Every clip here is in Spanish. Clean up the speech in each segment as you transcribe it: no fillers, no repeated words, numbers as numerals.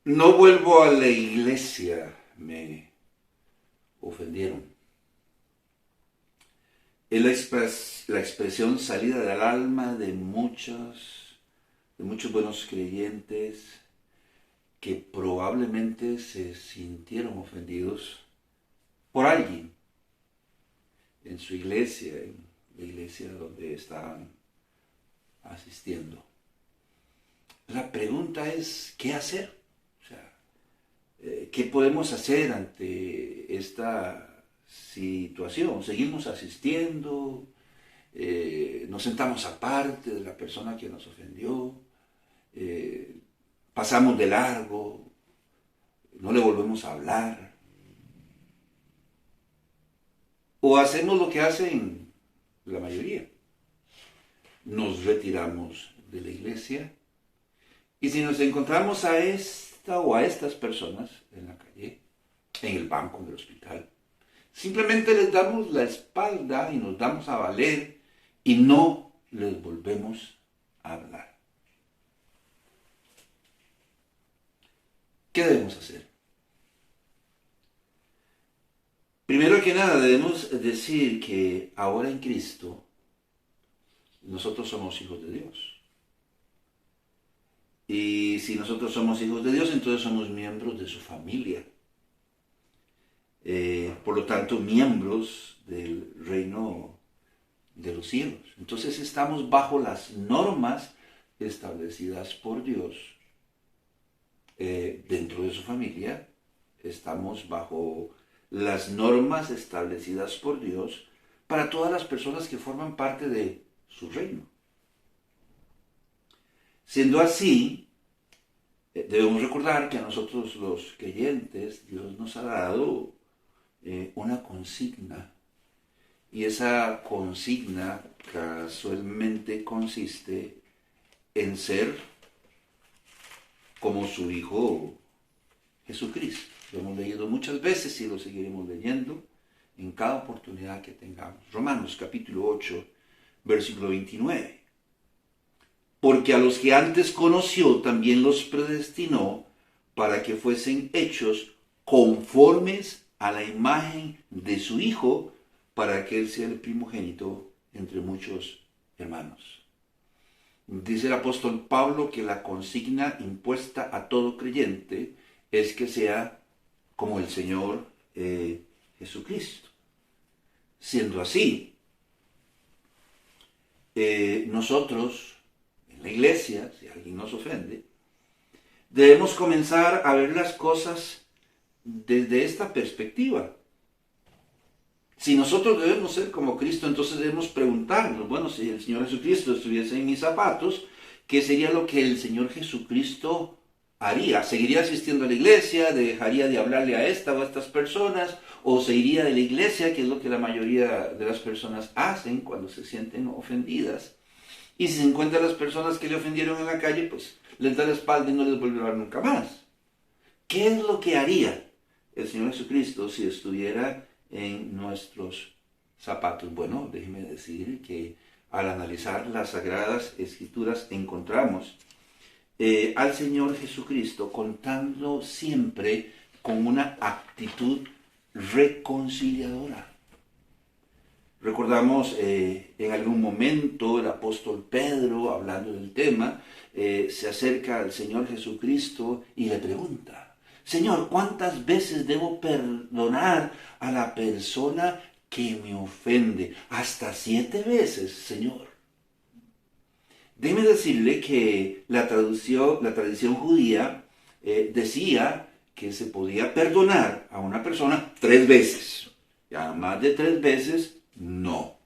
No vuelvo a la iglesia, me ofendieron. Es la expresión salida del alma de muchos buenos creyentes que probablemente se sintieron ofendidos por alguien en su iglesia, en la iglesia donde estaban asistiendo. La pregunta es, ¿qué hacer? O sea, ¿qué podemos hacer ante esta situación? ¿Seguimos asistiendo? ¿Nos sentamos aparte de la persona que nos ofendió? ¿Pasamos de largo? ¿No le volvemos a hablar? ¿O hacemos lo que hacen la mayoría? Nos retiramos de la iglesia y si nos encontramos a esta o a estas personas en la calle, en el banco del hospital, simplemente les damos la espalda y nos damos a valer y no les volvemos a hablar. ¿Qué debemos hacer? Primero que nada debemos decir que ahora en Cristo nosotros somos hijos de Dios. Y si nosotros somos hijos de Dios, entonces somos miembros de su familia. Por lo tanto, miembros del reino de los cielos. Entonces estamos bajo las normas establecidas por Dios. Dentro de su familia estamos bajo las normas establecidas por Dios para todas las personas que forman parte de su reino. Siendo así, debemos recordar que a nosotros los creyentes Dios nos ha dado una consigna, y esa consigna casualmente consiste en ser como su Hijo Jesucristo. Lo hemos leído muchas veces y lo seguiremos leyendo en cada oportunidad que tengamos. Romanos capítulo 8, versículo 29. Porque a los que antes conoció también los predestinó para que fuesen hechos conformes a la imagen de su Hijo, para que Él sea el primogénito entre muchos hermanos. Dice el apóstol Pablo que la consigna impuesta a todo creyente es que sea como el Señor Jesucristo. Siendo así, nosotros, en la iglesia, si alguien nos ofende, debemos comenzar a ver las cosas desde esta perspectiva. Si nosotros debemos ser como Cristo, entonces debemos preguntarnos, bueno, si el Señor Jesucristo estuviese en mis zapatos, ¿qué sería lo que el Señor Jesucristo haría? ¿Seguiría asistiendo a la iglesia? ¿Dejaría de hablarle a esta o a estas personas? ¿O se iría de la iglesia, que es lo que la mayoría de las personas hacen cuando se sienten ofendidas? Y si se encuentran las personas que le ofendieron en la calle, pues les da la espalda y no les vuelve a hablar nunca más. ¿Qué es lo que haría el Señor Jesucristo si estuviera en nuestros zapatos? Bueno, déjeme decir que al analizar las Sagradas Escrituras encontramos al Señor Jesucristo contando siempre con una actitud reconciliadora. Recordamos en algún momento el apóstol Pedro, hablando del tema, se acerca al Señor Jesucristo y le pregunta: Señor, ¿cuántas veces debo perdonar a la persona que me ofende? ¿Hasta 7 veces, Señor? Déjeme decirle que la tradición judía decía que se podía perdonar a una persona 3 veces. Ya más de 3 veces, no.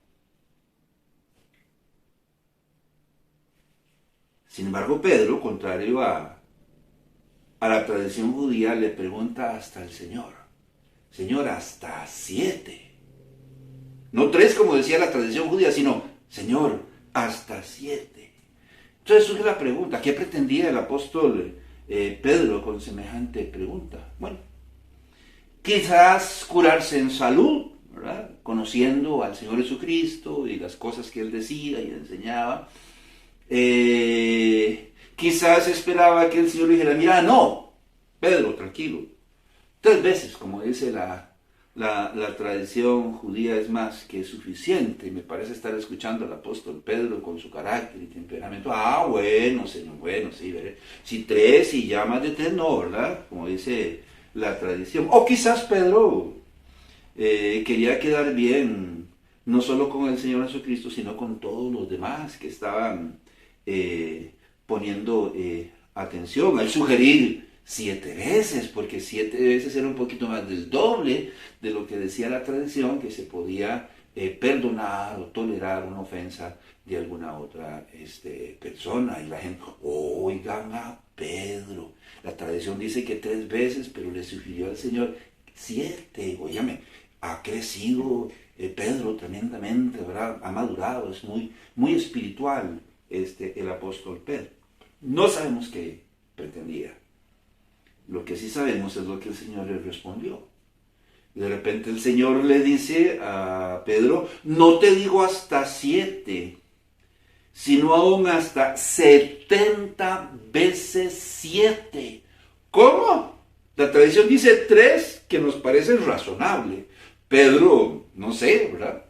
Sin embargo, Pedro, contrario a la tradición judía, le pregunta hasta el Señor: Señor, hasta 7. No 3 como decía la tradición judía, sino, Señor, hasta 7. Entonces surge la pregunta: ¿qué pretendía el apóstol Pedro con semejante pregunta? Bueno, quizás curarse en salud, ¿verdad? Conociendo al Señor Jesucristo y las cosas que Él decía y enseñaba. Quizás esperaba que el Señor dijera: mira, no, Pedro, tranquilo. 3 veces, como dice la tradición judía, es más que suficiente. Me parece estar escuchando al apóstol Pedro con su carácter y temperamento. Ah, bueno, Señor, bueno, sí, veré. Si 3 y ya más de 3 no, ¿verdad? Como dice la tradición. O quizás Pedro quería quedar bien, no solo con el Señor Jesucristo, sino con todos los demás que estaban poniendo atención al sugerir 7 veces, porque 7 veces era un poquito más del doble de lo que decía la tradición, que se podía perdonar o tolerar una ofensa de alguna otra persona. Y la gente, oigan a Pedro, la tradición dice que 3 veces, pero le sugirió al Señor 7. Óyame, ha crecido Pedro tremendamente, ¿verdad? Ha madurado, es muy, muy espiritual el apóstol Pedro. No sabemos qué pretendía. Lo que sí sabemos es lo que el Señor le respondió. De repente el Señor le dice a Pedro, no te digo hasta 7, sino aún hasta 70 veces 7. ¿Cómo? La tradición dice 3, que nos parece razonable. Pedro, no sé, ¿verdad?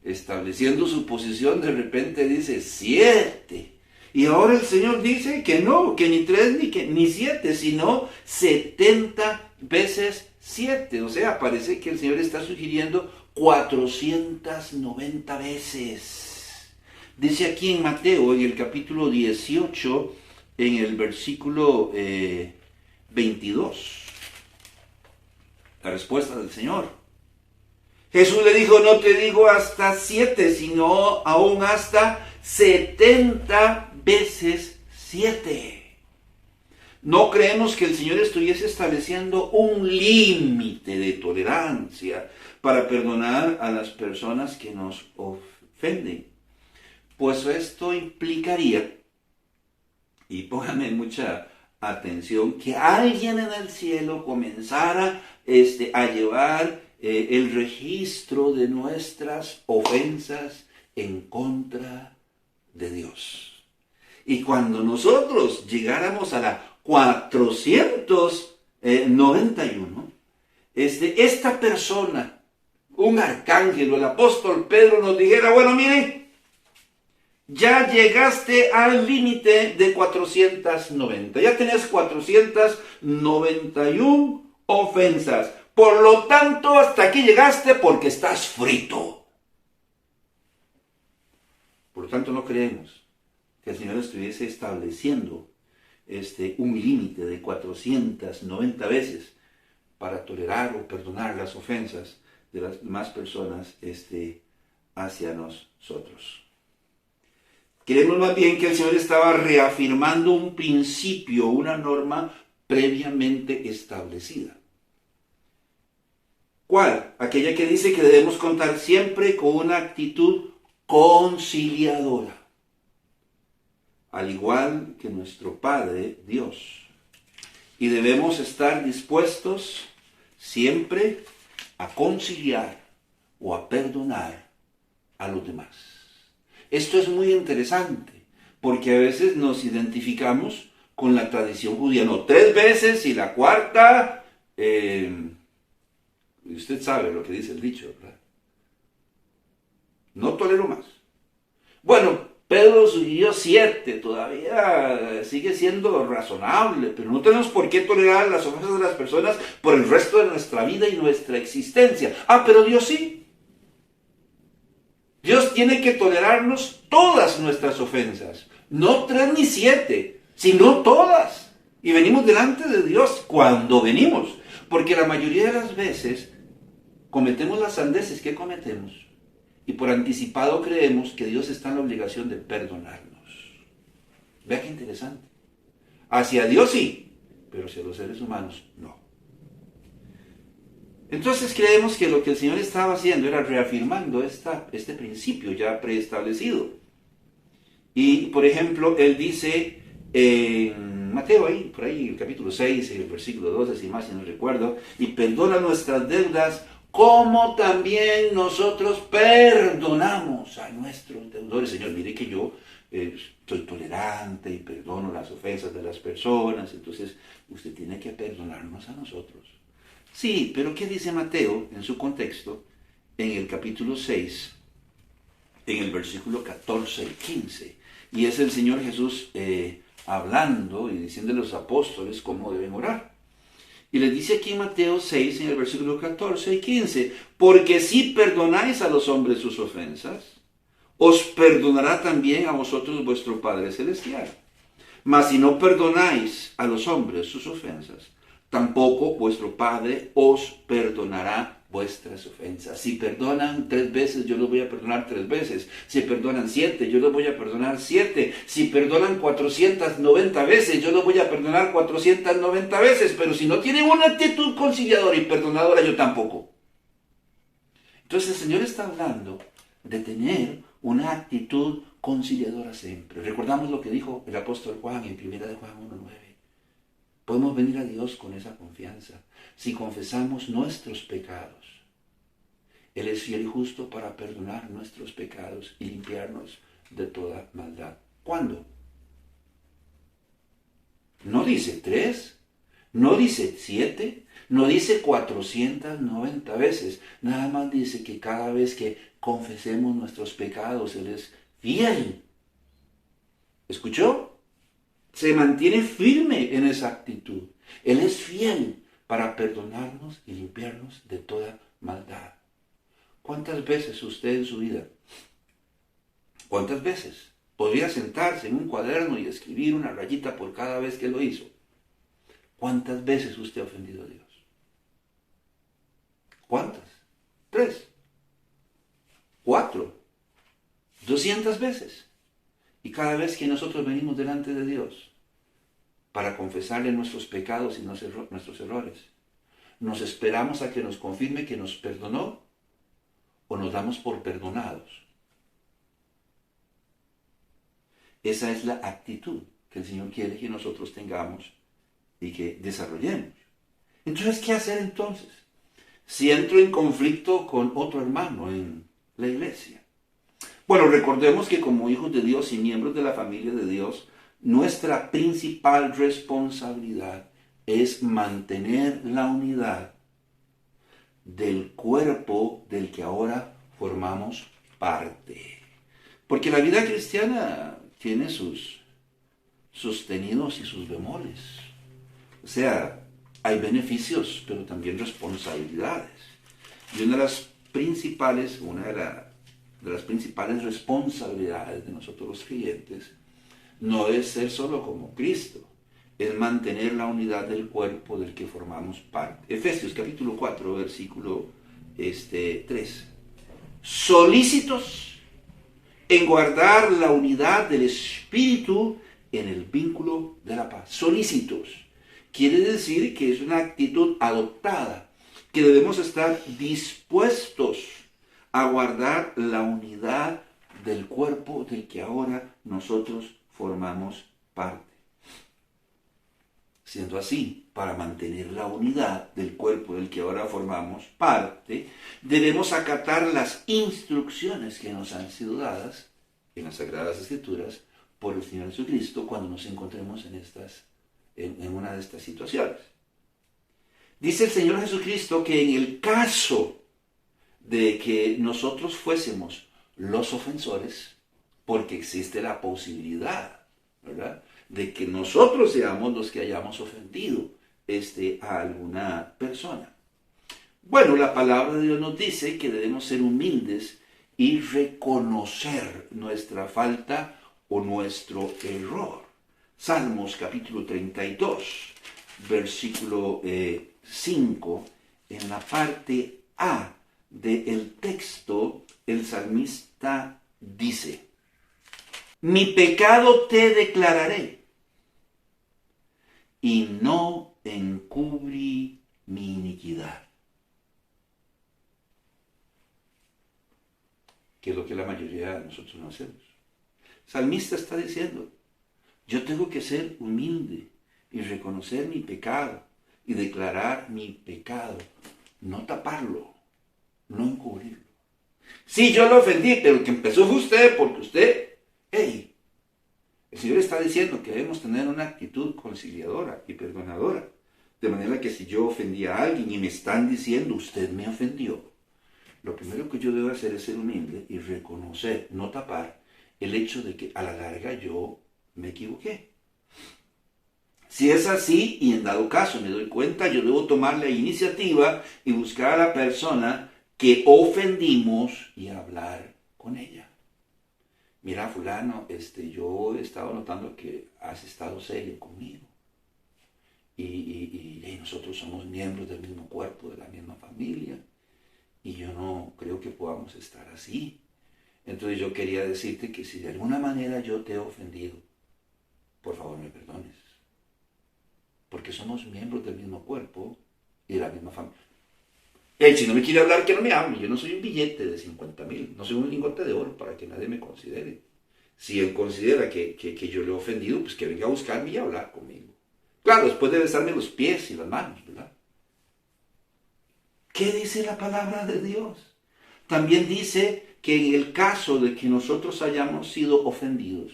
Estableciendo su posición, de repente dice 7. Y ahora el Señor dice que no, que ni 3 ni 7, sino 70 veces 7. O sea, parece que el Señor está sugiriendo 490 veces. Dice aquí en Mateo, en el capítulo 18, en el versículo 22, la respuesta del Señor. Jesús le dijo, no te digo hasta 7, sino aún hasta 70 veces 7. No creemos que el Señor estuviese estableciendo un límite de tolerancia para perdonar a las personas que nos ofenden. Pues esto implicaría, y pónganme mucha atención, que alguien en el cielo comenzara a llevar el registro de nuestras ofensas en contra de Dios. Y cuando nosotros llegáramos a la 491, esta persona, un arcángel o el apóstol Pedro nos dijera, bueno, miren, ya llegaste al límite de 490, ya tenés 491 ofensas. Por lo tanto, hasta aquí llegaste porque estás frito. Por lo tanto, no creemos que el Señor estuviese estableciendo un límite de 490 veces para tolerar o perdonar las ofensas de las demás personas hacia nosotros. Creemos más bien que el Señor estaba reafirmando un principio, una norma previamente establecida. ¿Cuál? Aquella que dice que debemos contar siempre con una actitud conciliadora, al igual que nuestro Padre Dios. Y debemos estar dispuestos siempre a conciliar o a perdonar a los demás. Esto es muy interesante, porque a veces nos identificamos con la tradición judía. No, 3 veces y la cuarta... usted sabe lo que dice el dicho, ¿verdad? No tolero más. Bueno, Pedro sugirió 7, todavía sigue siendo razonable, pero no tenemos por qué tolerar las ofensas de las personas por el resto de nuestra vida y nuestra existencia. Ah, pero Dios sí. Dios tiene que tolerarnos todas nuestras ofensas, no 3 ni 7, sino todas. Y venimos delante de Dios cuando venimos, porque la mayoría de las veces cometemos las sandeces que cometemos y por anticipado creemos que Dios está en la obligación de perdonarnos. Vea qué interesante. Hacia Dios sí, pero hacia los seres humanos no. Entonces creemos que lo que el Señor estaba haciendo era reafirmando este principio ya preestablecido. Y, por ejemplo, Él dice en Mateo, por ahí, el capítulo 6, el versículo 12, si más si no recuerdo, y perdona nuestras deudas como también nosotros perdonamos a nuestros deudores. Señor, mire que yo soy tolerante y perdono las ofensas de las personas. Entonces, usted tiene que perdonarnos a nosotros. Sí, pero ¿qué dice Mateo en su contexto? En el capítulo 6, en el versículo 14 y 15. Y es el Señor Jesús hablando y diciendo a los apóstoles cómo deben orar. Y les dice aquí en Mateo 6, en el versículo 14 y 15, porque si perdonáis a los hombres sus ofensas, os perdonará también a vosotros vuestro Padre Celestial. Mas si no perdonáis a los hombres sus ofensas, tampoco vuestro Padre os perdonará vuestras ofensas. Si perdonan 3 veces, yo los voy a perdonar 3 veces. Si perdonan 7, yo los voy a perdonar 7. Si perdonan 490 veces, yo los voy a perdonar 490 veces. Pero si no tienen una actitud conciliadora y perdonadora, yo tampoco. Entonces el Señor está hablando de tener una actitud conciliadora siempre. Recordamos lo que dijo el apóstol Juan en 1 de Juan 1:9. Podemos venir a Dios con esa confianza si confesamos nuestros pecados. Él es fiel y justo para perdonar nuestros pecados y limpiarnos de toda maldad. ¿Cuándo? No dice 3, no dice 7, no dice 490 veces. Nada más dice que cada vez que confesemos nuestros pecados, Él es fiel. ¿Escuchó? Se mantiene firme en esa actitud. Él es fiel para perdonarnos y limpiarnos de toda maldad. ¿Cuántas veces usted en su vida, cuántas veces podría sentarse en un cuaderno y escribir una rayita por cada vez que lo hizo? ¿Cuántas veces usted ha ofendido a Dios? ¿Cuántas? 3, 4, 200 veces. Y cada vez que nosotros venimos delante de Dios para confesarle nuestros pecados y nuestros errores, ¿nos esperamos a que nos confirme que nos perdonó o nos damos por perdonados? Esa es la actitud que el Señor quiere que nosotros tengamos y que desarrollemos. Entonces, ¿qué hacer entonces? Si entro en conflicto con otro hermano en la iglesia. Bueno, recordemos que como hijos de Dios y miembros de la familia de Dios, nuestra principal responsabilidad es mantener la unidad del cuerpo del que ahora formamos parte. Porque la vida cristiana tiene sus sostenidos y sus bemoles. O sea, hay beneficios, pero también responsabilidades. Y una de las principales responsabilidades de nosotros los creyentes no es ser solo como Cristo, es mantener la unidad del cuerpo del que formamos parte. Efesios capítulo 4, versículo 3. Solícitos en guardar la unidad del Espíritu en el vínculo de la paz. Solícitos. Quiere decir que es una actitud adoptada, que debemos estar dispuestos a guardar la unidad del cuerpo del que ahora nosotros formamos parte. Siendo así, para mantener la unidad del cuerpo del que ahora formamos parte, debemos acatar las instrucciones que nos han sido dadas en las Sagradas Escrituras por el Señor Jesucristo cuando nos encontremos en una de estas situaciones. Dice el Señor Jesucristo que en el caso de que nosotros fuésemos los ofensores, porque existe la posibilidad, ¿verdad?, de que nosotros seamos los que hayamos ofendido a alguna persona. Bueno, la palabra de Dios nos dice que debemos ser humildes y reconocer nuestra falta o nuestro error. Salmos capítulo 32, versículo 5, en la parte A del texto, el salmista dice: mi pecado te declararé y no encubrí mi iniquidad. Que es lo que la mayoría de nosotros no hacemos. El salmista está diciendo: yo tengo que ser humilde y reconocer mi pecado y declarar mi pecado, no taparlo, no encubrirlo. Sí, yo lo ofendí, pero el que empezó fue usted, porque usted, El Señor está diciendo que debemos tener una actitud conciliadora y perdonadora. De manera que si yo ofendí a alguien y me están diciendo, usted me ofendió, lo primero que yo debo hacer es ser humilde y reconocer, no tapar, el hecho de que a la larga yo me equivoqué. Si es así, y en dado caso me doy cuenta, yo debo tomar la iniciativa y buscar a la persona que ofendimos y hablar con ella. Mira, fulano, yo he estado notando que has estado serio conmigo. Y nosotros somos miembros del mismo cuerpo, de la misma familia. Y yo no creo que podamos estar así. Entonces yo quería decirte que si de alguna manera yo te he ofendido, por favor me perdones. Porque somos miembros del mismo cuerpo y de la misma familia. Si no me quiere hablar, que no me hable. Yo no soy un billete de 50,000. No soy un lingote de oro para que nadie me considere. Si él considera que yo le he ofendido, pues que venga a buscarme y a hablar conmigo. Claro, después de besarme los pies y las manos, ¿verdad? ¿Qué dice la palabra de Dios? También dice que en el caso de que nosotros hayamos sido ofendidos,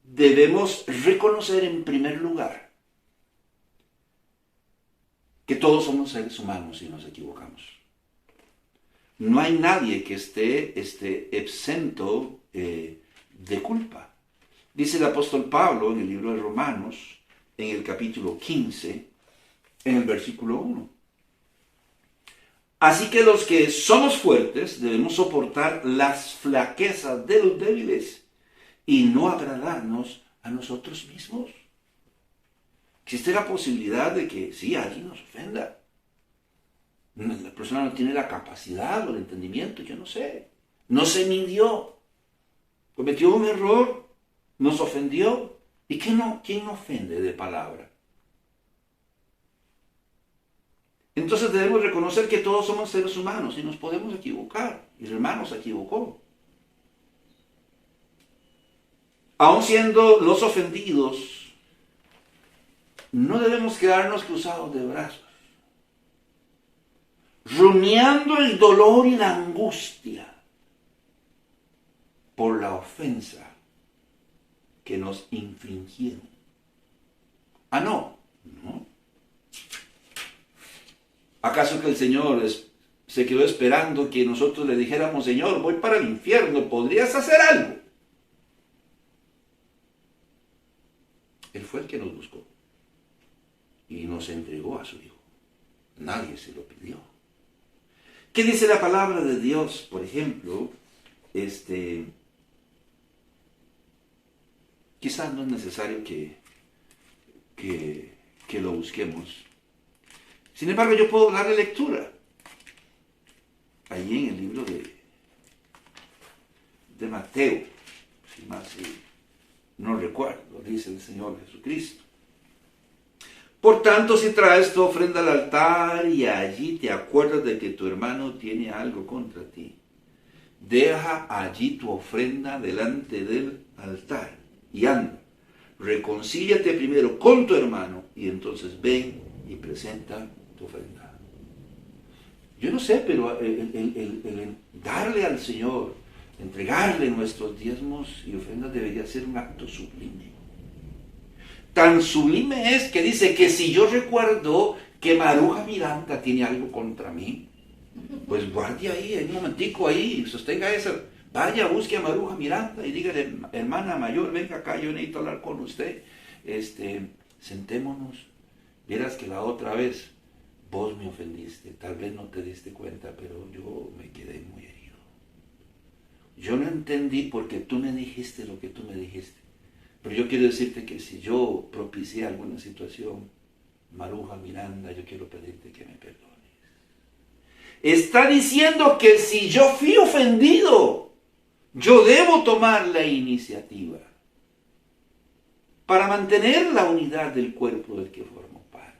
debemos reconocer en primer lugar que todos somos seres humanos y nos equivocamos. No hay nadie que esté exento de culpa. Dice el apóstol Pablo en el libro de Romanos, en el capítulo 15, en el versículo 1. Así que los que somos fuertes debemos soportar las flaquezas de los débiles y no agradarnos a nosotros mismos. Existe la posibilidad de que sí, alguien nos ofenda. La persona no tiene la capacidad o el entendimiento, yo no sé. No se midió. Cometió un error. Nos ofendió. ¿Y quién no ofende de palabra? Entonces debemos reconocer que todos somos seres humanos y nos podemos equivocar. Y el hermano se equivocó. Aun siendo los ofendidos, no debemos quedarnos cruzados de brazos, rumiando el dolor y la angustia por la ofensa que nos infringieron. No. ¿Acaso que el Señor se quedó esperando que nosotros le dijéramos, Señor, voy para el infierno, ¿podrías hacer algo? Él fue el que nos buscó y nos entregó a su Hijo. Nadie se lo pidió. ¿Qué dice la palabra de Dios? Por ejemplo, quizás no es necesario que lo busquemos. Sin embargo, yo puedo darle lectura. Allí en el libro de Mateo, si más no recuerdo, dice el Señor Jesucristo. Por tanto, si traes tu ofrenda al altar y allí te acuerdas de que tu hermano tiene algo contra ti, deja allí tu ofrenda delante del altar y anda, reconcíliate primero con tu hermano y entonces ven y presenta tu ofrenda. Yo no sé, pero el darle al Señor, entregarle nuestros diezmos y ofrendas debería ser un acto sublime. Tan sublime es que dice que si yo recuerdo que Maruja Miranda tiene algo contra mí, pues guarde ahí, un momentico ahí, sostenga eso. Vaya, busque a Maruja Miranda y dígale, hermana mayor, venga acá, yo necesito hablar con usted. Sentémonos. Vieras que la otra vez vos me ofendiste, tal vez no te diste cuenta, pero yo me quedé muy herido. Yo no entendí porque tú me dijiste lo que tú me dijiste. Pero yo quiero decirte que si yo propicié alguna situación, Maruja Miranda, yo quiero pedirte que me perdones. Está diciendo que si yo fui ofendido, yo debo tomar la iniciativa para mantener la unidad del cuerpo del que formo parte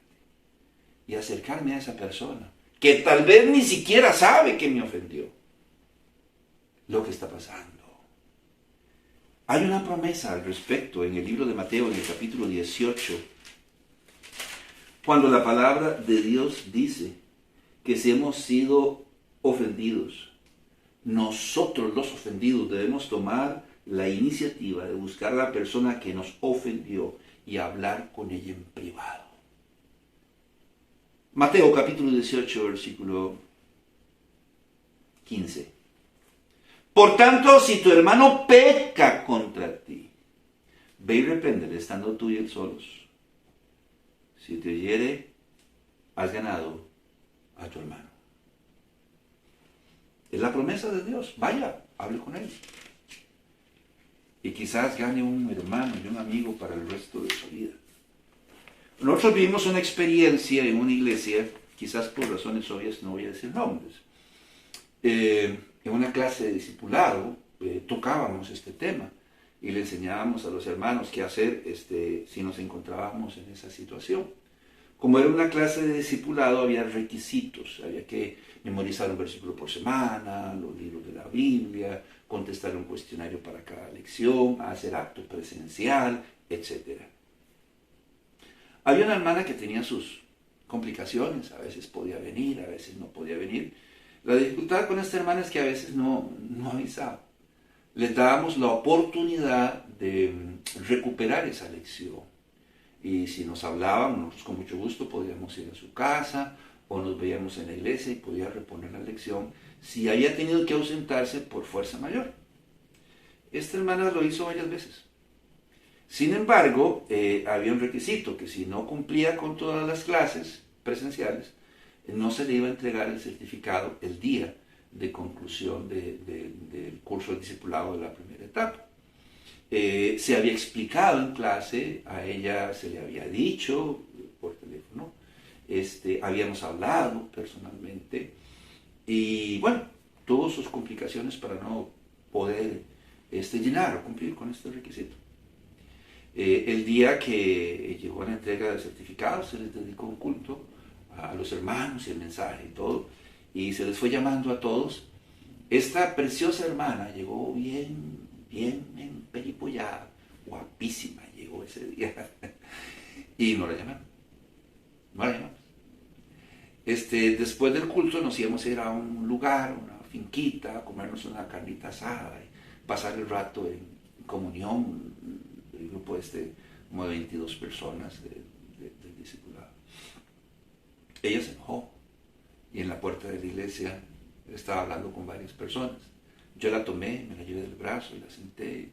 y acercarme a esa persona que tal vez ni siquiera sabe que me ofendió. Lo que está pasando. Hay una promesa al respecto en el libro de Mateo, en el capítulo 18, cuando la palabra de Dios dice que si hemos sido ofendidos, nosotros los ofendidos debemos tomar la iniciativa de buscar a la persona que nos ofendió y hablar con ella en privado. Mateo capítulo 18, versículo 15. Por tanto, si tu hermano peca contra ti, ve y repréndele estando tú y él solos. Si te oyere, has ganado a tu hermano. Es la promesa de Dios. Vaya, hable con él. Y quizás gane un hermano y un amigo para el resto de su vida. Nosotros vivimos una experiencia en una iglesia, quizás por razones obvias no voy a decir nombres. En una clase de discipulado tocábamos este tema y le enseñábamos a los hermanos qué hacer si nos encontrábamos en esa situación. Como era una clase de discipulado, había requisitos, había que memorizar un versículo por semana, los libros de la Biblia, contestar un cuestionario para cada lección, hacer acto presencial, etc. Había una hermana que tenía sus complicaciones, a veces podía venir, a veces no podía venir. La dificultad con esta hermana es que a veces no avisaba. Les dábamos la oportunidad de recuperar esa lección. Y si nos hablaban, nosotros con mucho gusto podíamos ir a su casa o nos veíamos en la iglesia y podía reponer la lección si había tenido que ausentarse por fuerza mayor. Esta hermana lo hizo varias veces. Sin embargo, había un requisito, que si no cumplía con todas las clases presenciales, no se le iba a entregar el certificado el día de conclusión del curso de discipulado de la primera etapa. Se había explicado en clase, a ella se le había dicho por teléfono, habíamos hablado personalmente y bueno, tuvo sus complicaciones para no poder llenar o cumplir con este requisito. El día que llegó la entrega del certificado se les dedicó un culto a los hermanos y el mensaje y todo, y se les fue llamando a todos. Esta preciosa hermana llegó bien emperipollada, guapísima, llegó ese día y no la llamamos. Después del culto nos íbamos a ir a un lugar, una finquita, a comernos una carnita asada y pasar el rato en comunión, el grupo como de 22 personas del discipulado. Ella se enojó y en la puerta de la iglesia estaba hablando con varias personas. Yo la tomé, me la llevé del brazo y la senté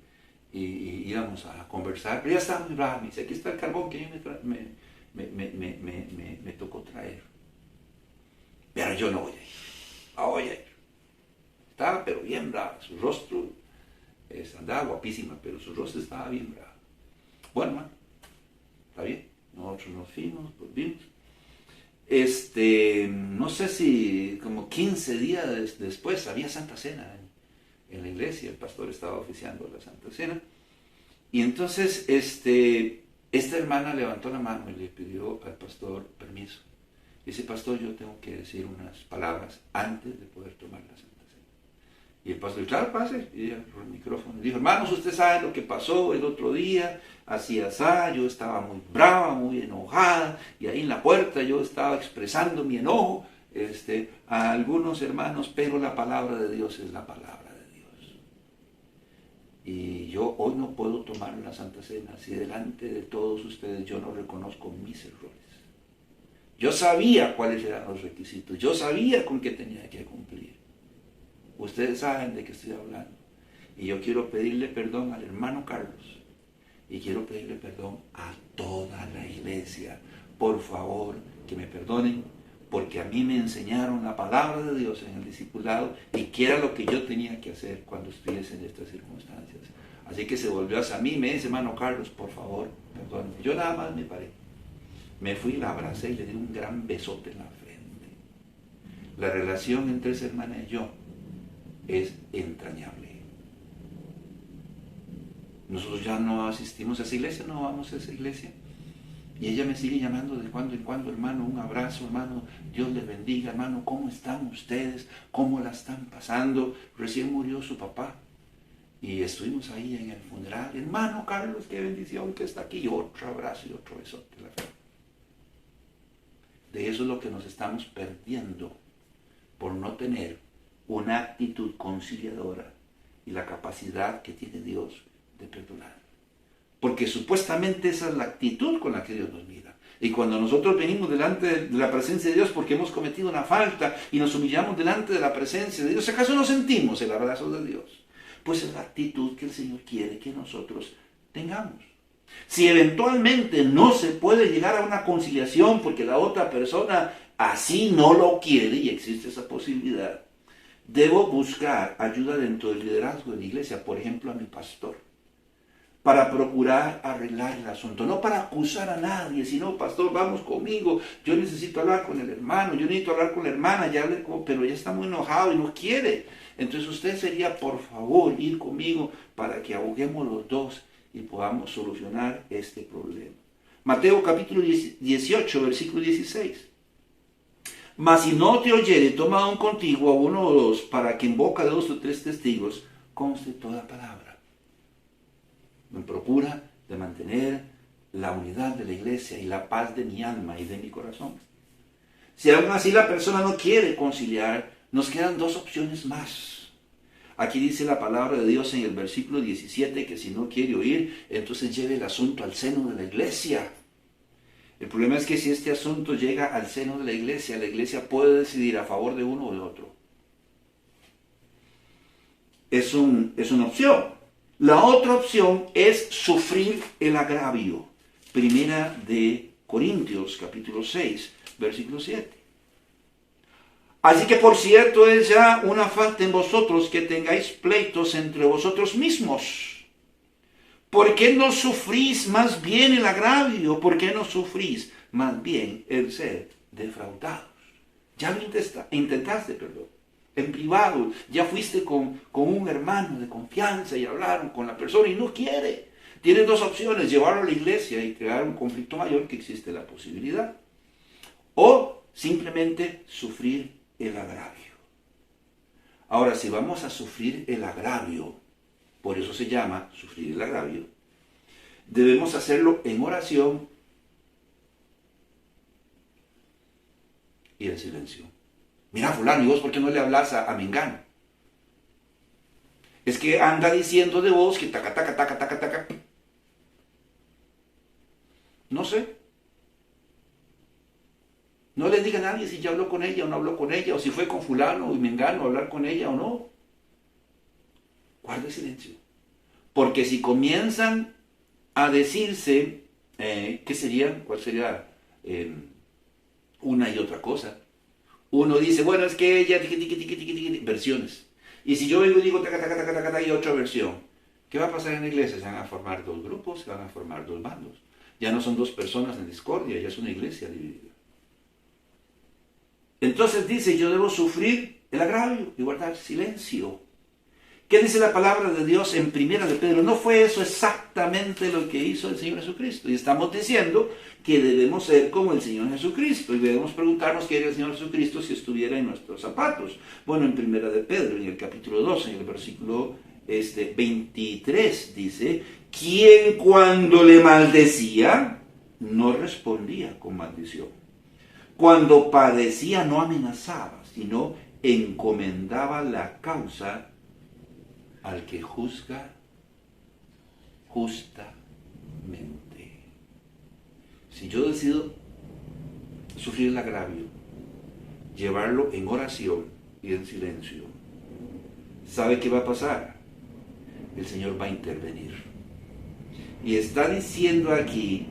y íbamos a conversar, pero ella estaba muy brava. Me dice, aquí está el carbón que me tocó traer. Pero yo no voy a ir. Estaba pero bien brava, su rostro andaba guapísima, pero su rostro estaba bien brava. Bueno, hermano, está bien, nosotros nos fuimos, volvimos. No sé si como 15 días después había Santa Cena en la iglesia, el pastor estaba oficiando la Santa Cena, y entonces esta hermana levantó la mano y le pidió al pastor permiso. Dice, pastor, yo tengo que decir unas palabras antes de poder tomar la Santa Cena. Y el pastor, claro, pase, y ella por el micrófono dijo, hermanos, usted sabe lo que pasó el otro día, así, yo estaba muy brava, muy enojada, y ahí en la puerta yo estaba expresando mi enojo a algunos hermanos, pero la palabra de Dios es la palabra de Dios. Y yo hoy no puedo tomar la Santa Cena si delante de todos ustedes yo no reconozco mis errores. Yo sabía cuáles eran los requisitos, yo sabía con qué tenía que cumplir. Ustedes saben de qué estoy hablando. Y yo quiero pedirle perdón al hermano Carlos. Y quiero pedirle perdón a toda la iglesia. Por favor, que me perdonen, porque a mí me enseñaron la palabra de Dios en el discipulado y que era lo que yo tenía que hacer cuando estuviese en estas circunstancias. Así que se volvió hacia mí y me dice, hermano Carlos, por favor, perdónenme. Yo nada más me paré. Me fui, la abracé y le di un gran besote en la frente. La relación entre esa hermana y yo es entrañable. Nosotros ya no asistimos a esa iglesia, no vamos a esa iglesia. Y ella me sigue llamando de cuando en cuando, hermano, un abrazo, hermano, Dios les bendiga, hermano, ¿cómo están ustedes? ¿Cómo la están pasando? Recién murió su papá. Y estuvimos ahí en el funeral. Hermano Carlos, qué bendición que está aquí. Y otro abrazo y otro besote. De eso es lo que nos estamos perdiendo por no tener una actitud conciliadora y la capacidad que tiene Dios de perdonar. Porque supuestamente esa es la actitud con la que Dios nos mira. Y cuando nosotros venimos delante de la presencia de Dios porque hemos cometido una falta y nos humillamos delante de la presencia de Dios, ¿acaso no sentimos el abrazo de Dios? Pues es la actitud que el Señor quiere que nosotros tengamos. Si eventualmente no se puede llegar a una conciliación porque la otra persona así no lo quiere, y existe esa posibilidad, debo buscar ayuda dentro del liderazgo de la iglesia, por ejemplo a mi pastor, para procurar arreglar el asunto, no para acusar a nadie, sino, pastor, vamos conmigo, yo necesito hablar con el hermano, yo necesito hablar con la hermana, pero ya está muy enojado y no quiere. Entonces usted sería, por favor, ir conmigo para que ahoguemos los dos y podamos solucionar este problema. Mateo capítulo 18, versículo 16. Mas si no te oyere, toma aún contigo a uno o dos, para que en boca de 2 o 3 testigos conste toda palabra. Me procura de mantener la unidad de la iglesia y la paz de mi alma y de mi corazón. Si aún así la persona no quiere conciliar, nos quedan 2 opciones más. Aquí dice la palabra de Dios en el versículo 17 que si no quiere oír, entonces lleve el asunto al seno de la iglesia. El problema es que si este asunto llega al seno de la iglesia puede decidir a favor de uno o de otro. Es una opción. La otra opción es sufrir el agravio. Primera de Corintios, capítulo 6, versículo 7. Así que por cierto es ya una falta en vosotros que tengáis pleitos entre vosotros mismos. ¿Por qué no sufrís más bien el agravio? ¿Por qué no sufrís más bien el ser defraudados? Ya lo intentaste, perdón. En privado, ya fuiste con un hermano de confianza y hablaron con la persona y no quiere. Tienes 2 opciones, llevarlo a la iglesia y crear un conflicto mayor, que existe la posibilidad. O simplemente sufrir el agravio. Ahora, si vamos a sufrir el agravio, por eso se llama sufrir el agravio, debemos hacerlo en oración y en silencio. Mira, fulano, ¿y vos por qué no le hablas a Mengano? Es que anda diciendo de vos que taca, taca, taca, taca, taca. No sé. No le diga a nadie si ya habló con ella o no habló con ella, o si fue con fulano y Mengano a hablar con ella o no. Guarde silencio. Porque si comienzan a decirse, ¿qué sería? ¿Cuál sería una y otra cosa? Uno dice, bueno, es que ella, versiones. Y si yo vengo y digo, taca, taca, taca, taca, taca, y otra versión, ¿qué va a pasar en la iglesia? Se van a formar 2 grupos, se van a formar 2 bandos. Ya no son 2 personas en discordia, ya es una iglesia dividida. Entonces dice, yo debo sufrir el agravio y guardar silencio. ¿Qué dice la palabra de Dios en Primera de Pedro? ¿No fue eso exactamente lo que hizo el Señor Jesucristo? Y estamos diciendo que debemos ser como el Señor Jesucristo. Y debemos preguntarnos qué haría el Señor Jesucristo si estuviera en nuestros zapatos. Bueno, en Primera de Pedro, en el capítulo 2, en el versículo 23, dice, quien cuando le maldecía, no respondía con maldición. Cuando padecía, no amenazaba, sino encomendaba la causa al que juzga justamente. Si yo decido sufrir el agravio, llevarlo en oración y en silencio, ¿sabe qué va a pasar? El Señor va a intervenir. Y está diciendo aquí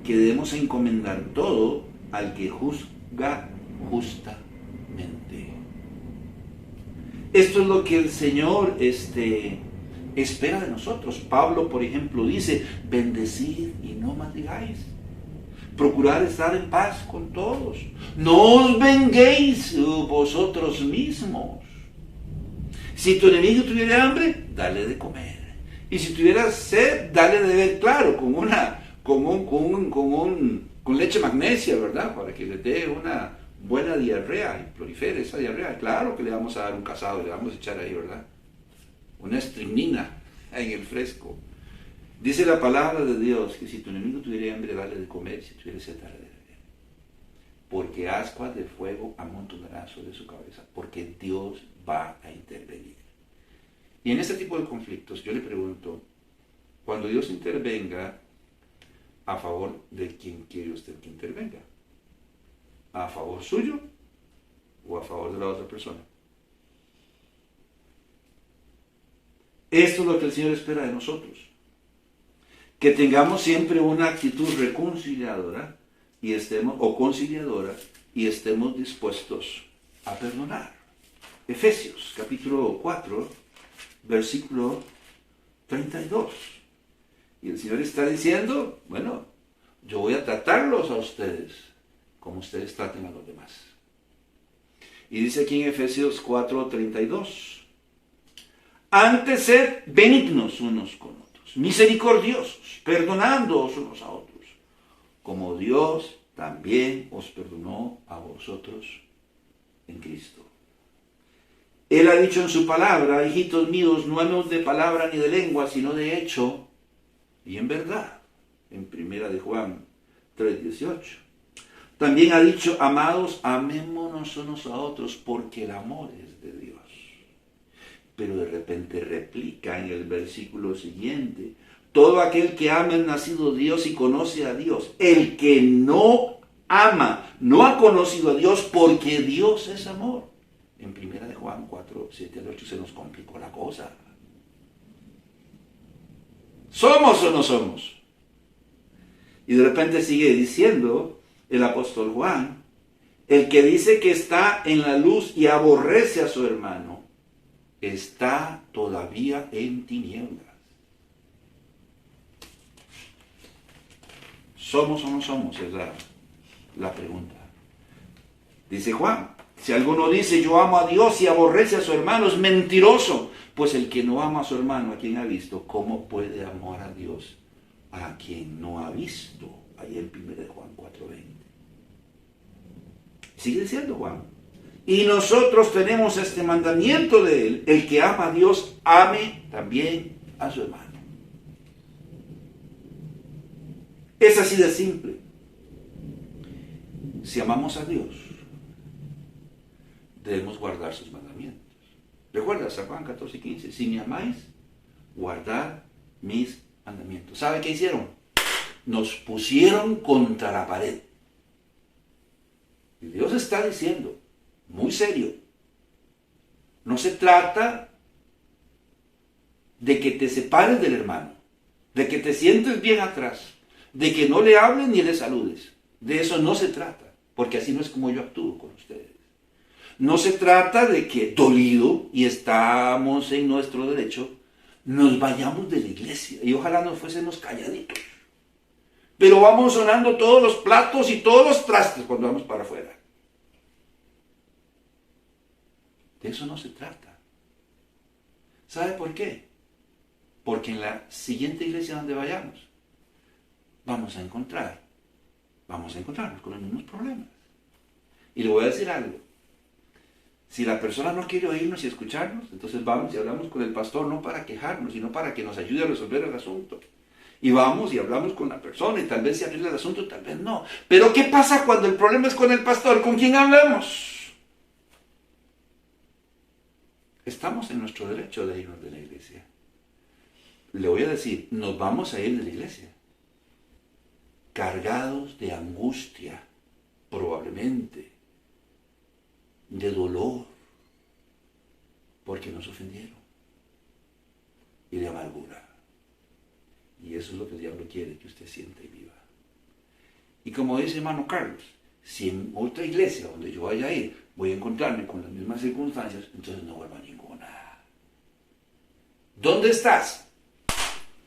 que debemos encomendar todo al que juzga justamente. Esto es lo que el Señor espera de nosotros. Pablo, por ejemplo, dice, bendecid y no maldigáis. Procurad estar en paz con todos. No os venguéis vosotros mismos. Si tu enemigo tuviera hambre, dale de comer. Y si tuviera sed, dale de beber, claro, con leche magnesia, ¿verdad? Para que le dé una buena diarrea y prolifere esa diarrea. Claro que le vamos a dar un casado, le vamos a echar ahí, ¿verdad? Una estricnina en el fresco. Dice la palabra de Dios que si tu enemigo tuviera hambre, dale de comer, si tuviera sed, dale de beber. Porque ascuas de fuego amontonará sobre su cabeza, porque Dios va a intervenir. Y en este tipo de conflictos yo le pregunto, cuando Dios intervenga, ¿a favor de quién quiere usted que intervenga? ¿A favor suyo o a favor de la otra persona? Esto es lo que el Señor espera de nosotros. Que tengamos siempre una actitud reconciliadora y o conciliadora y estemos dispuestos a perdonar. Efesios capítulo 4, versículo 32. Y el Señor está diciendo, bueno, yo voy a tratarlos a ustedes como ustedes traten a los demás. Y dice aquí en Efesios 4:32, antes sed benignos unos con otros, misericordiosos, perdonándoos unos a otros, como Dios también os perdonó a vosotros en Cristo. Él ha dicho en su palabra, hijitos míos, no amemos de palabra ni de lengua, sino de hecho y en verdad, en 1 de Juan 3:18. También ha dicho, amados, amémonos unos a otros, porque el amor es de Dios. Pero de repente replica en el versículo siguiente, todo aquel que ama es nacido de Dios y conoce a Dios. El que no ama, no ha conocido a Dios, porque Dios es amor. En 1 de Juan 4:7-8 se nos complicó la cosa. ¿Somos o no somos? Y de repente sigue diciendo el apóstol Juan, el que dice que está en la luz y aborrece a su hermano, está todavía en tinieblas. ¿Somos o no somos? Es la pregunta. Dice Juan, si alguno dice yo amo a Dios y aborrece a su hermano, es mentiroso. Pues el que no ama a su hermano, a quien ha visto, ¿cómo puede amar a Dios a quien no ha visto? Ahí en 1 de Juan 4:20. Sigue diciendo Juan. Y nosotros tenemos este mandamiento de él, el que ama a Dios, ame también a su hermano. Es así de simple. Si amamos a Dios, debemos guardar sus mandamientos. Recuerda San Juan 14:15, si me amáis, guardad mis mandamientos. ¿Sabe qué hicieron? Nos pusieron contra la pared. Y Dios está diciendo, muy serio, no se trata de que te separes del hermano, de que te sientes bien atrás, de que no le hables ni le saludes. De eso no se trata, porque así no es como yo actúo con ustedes. No se trata de que, dolido, y estamos en nuestro derecho, nos vayamos de la iglesia. Y ojalá nos fuésemos calladitos. Pero vamos sonando todos los platos y todos los trastes cuando vamos para afuera. De eso no se trata. ¿Sabe por qué? Porque en la siguiente iglesia donde vayamos, vamos a encontrarnos con los mismos problemas. Y le voy a decir algo. Si la persona no quiere oírnos y escucharnos, entonces vamos y hablamos con el pastor, no para quejarnos, sino para que nos ayude a resolver el asunto. Y vamos y hablamos con la persona, y tal vez se arregle el asunto, tal vez no. Pero ¿qué pasa cuando el problema es con el pastor? ¿Con quién hablamos? Estamos en nuestro derecho de irnos de la iglesia. Le voy a decir, nos vamos a ir de la iglesia cargados de angustia, probablemente, de dolor, porque nos ofendieron, y de amargura. Y eso es lo que el diablo quiere que usted sienta y viva. Y como dice hermano Carlos, si en otra iglesia donde yo vaya a ir voy a encontrarme con las mismas circunstancias, entonces no vuelvo a ninguna. ¿Dónde estás?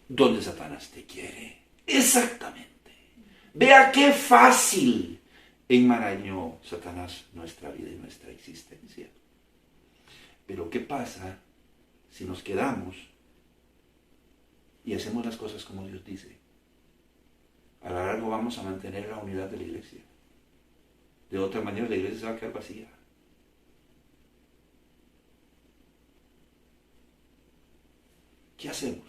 Donde Satanás te quiere. Exactamente. Vea qué fácil enmarañó Satanás nuestra vida y nuestra existencia. Pero ¿qué pasa si nos quedamos y hacemos las cosas como Dios dice? A lo largo vamos a mantener la unidad de la iglesia. De otra manera la iglesia se va a quedar vacía. ¿Qué hacemos?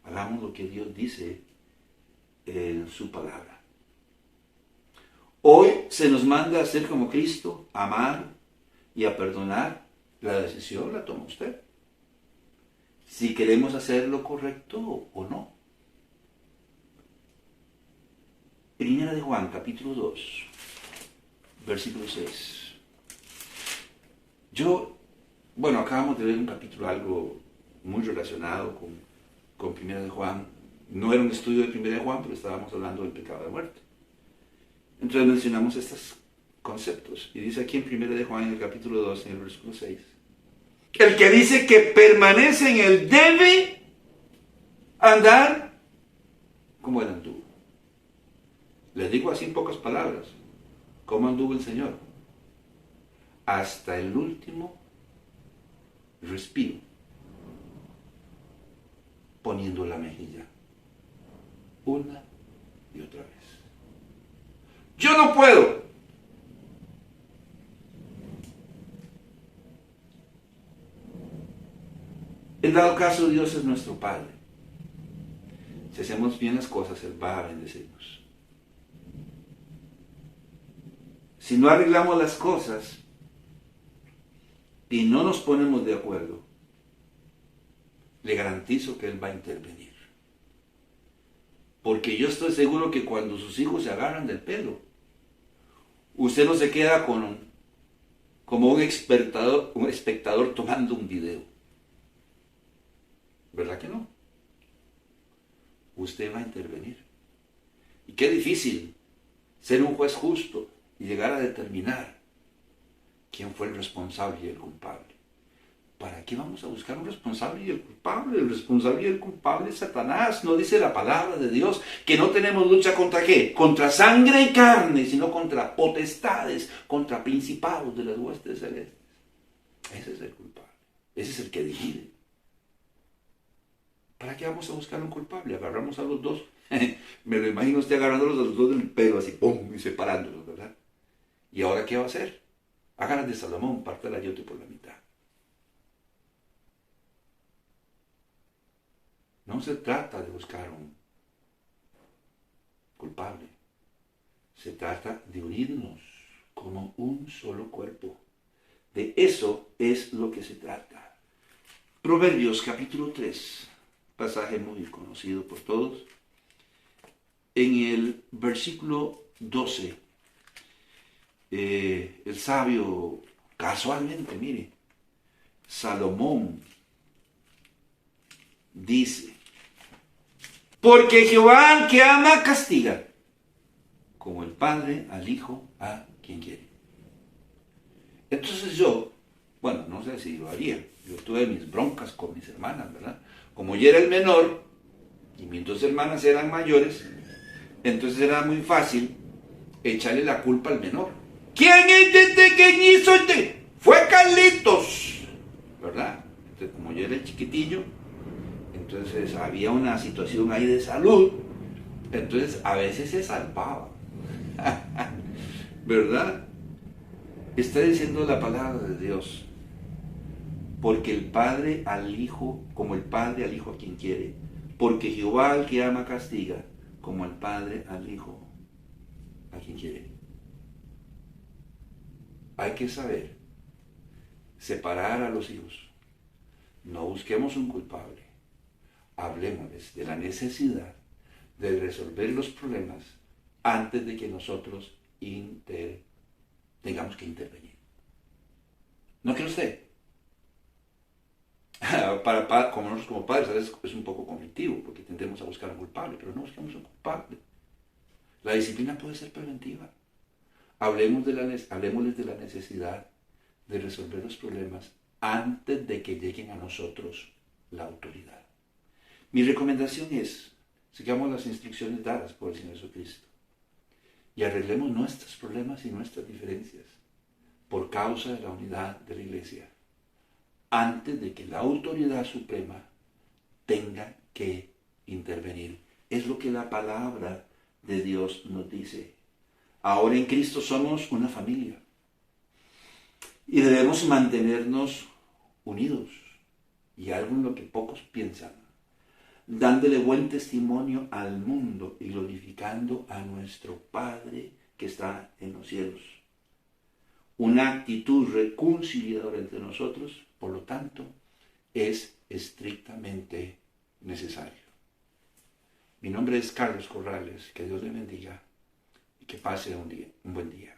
Hagamos lo que Dios dice en su palabra. Hoy se nos manda a ser como Cristo, a amar y a perdonar. La decisión la toma usted. si queremos hacer lo correcto o no. Primera de Juan, capítulo 2, versículo 6. Acabamos de ver un capítulo algo muy relacionado con Primera de Juan. No era un estudio de Primera de Juan, pero estábamos hablando del pecado de muerte. Entonces mencionamos estos conceptos. Y dice aquí en Primera de Juan, en el capítulo 2, en el versículo 6. El que dice que permanece en él debe andar como él anduvo. Les digo así en pocas palabras. ¿Cómo anduvo el Señor? Hasta el último respiro, poniendo la mejilla una y otra vez. Yo no puedo. En dado caso, Dios es nuestro Padre. Si hacemos bien las cosas, Él va a bendecirnos. Si no arreglamos las cosas y no nos ponemos de acuerdo, le garantizo que Él va a intervenir. Porque yo estoy seguro que cuando sus hijos se agarran del pelo, usted no se queda como un espectador tomando un video. ¿Verdad que no? Usted va a intervenir. Y qué difícil ser un juez justo y llegar a determinar quién fue el responsable y el culpable. ¿Para qué vamos a buscar un responsable y el culpable? El responsable y el culpable es Satanás. No dice la palabra de Dios que no tenemos lucha contra ¿qué? Contra sangre y carne, sino contra potestades, contra principados de las huestes celestes. Ese es el culpable. Ese es el que divide. ¿Para qué vamos a buscar un culpable? Agarramos a los dos. Me lo imagino usted agarrándolos a los dos del pelo así, ¡pum! Y separándolos, ¿verdad? ¿Y ahora qué va a hacer? Hágalas de Salomón, parte la yote por la mitad. No se trata de buscar un culpable. Se trata de unirnos como un solo cuerpo. De eso es lo que se trata. Proverbios capítulo 3, pasaje muy conocido por todos. En el versículo 12, el sabio, casualmente, mire, Salomón dice: porque Jehová al que ama castiga, como el padre al hijo a quien quiere. Entonces no sé si lo haría. Yo tuve mis broncas con mis hermanas, ¿verdad? Como yo era el menor y mis dos hermanas eran mayores, entonces era muy fácil echarle la culpa al menor. ¿Quién hizo este? Fue Carlitos, ¿verdad? Entonces, como yo era el chiquitillo, entonces había una situación ahí de salud, entonces a veces se salvaba, ¿verdad? Está diciendo la palabra de Dios, porque el padre al hijo, como el padre al hijo a quien quiere, porque Jehová al que ama castiga, como el padre al hijo a quien quiere. Hay que saber separar a los hijos. No busquemos un culpable. Hablemosles de la necesidad de resolver los problemas antes de que nosotros tengamos que intervenir. ¿No cree usted? Como nosotros como padres a veces es un poco conflictivo porque tendemos a buscar un culpable, pero no busquemos un culpable. La disciplina puede ser preventiva. Hablemosles de la necesidad de resolver los problemas antes de que lleguen a nosotros la autoridad. Mi recomendación es: sigamos las instrucciones dadas por el Señor Jesucristo y arreglemos nuestros problemas y nuestras diferencias por causa de la unidad de la Iglesia, antes de que la autoridad suprema tenga que intervenir. Es lo que la palabra de Dios nos dice. Ahora en Cristo somos una familia y debemos mantenernos unidos, y algo en lo que pocos piensan, dándole buen testimonio al mundo y glorificando a nuestro Padre que está en los cielos. Una actitud reconciliadora entre nosotros, por lo tanto, es estrictamente necesario. Mi nombre es Carlos Corrales, que Dios le bendiga y que pase un buen día.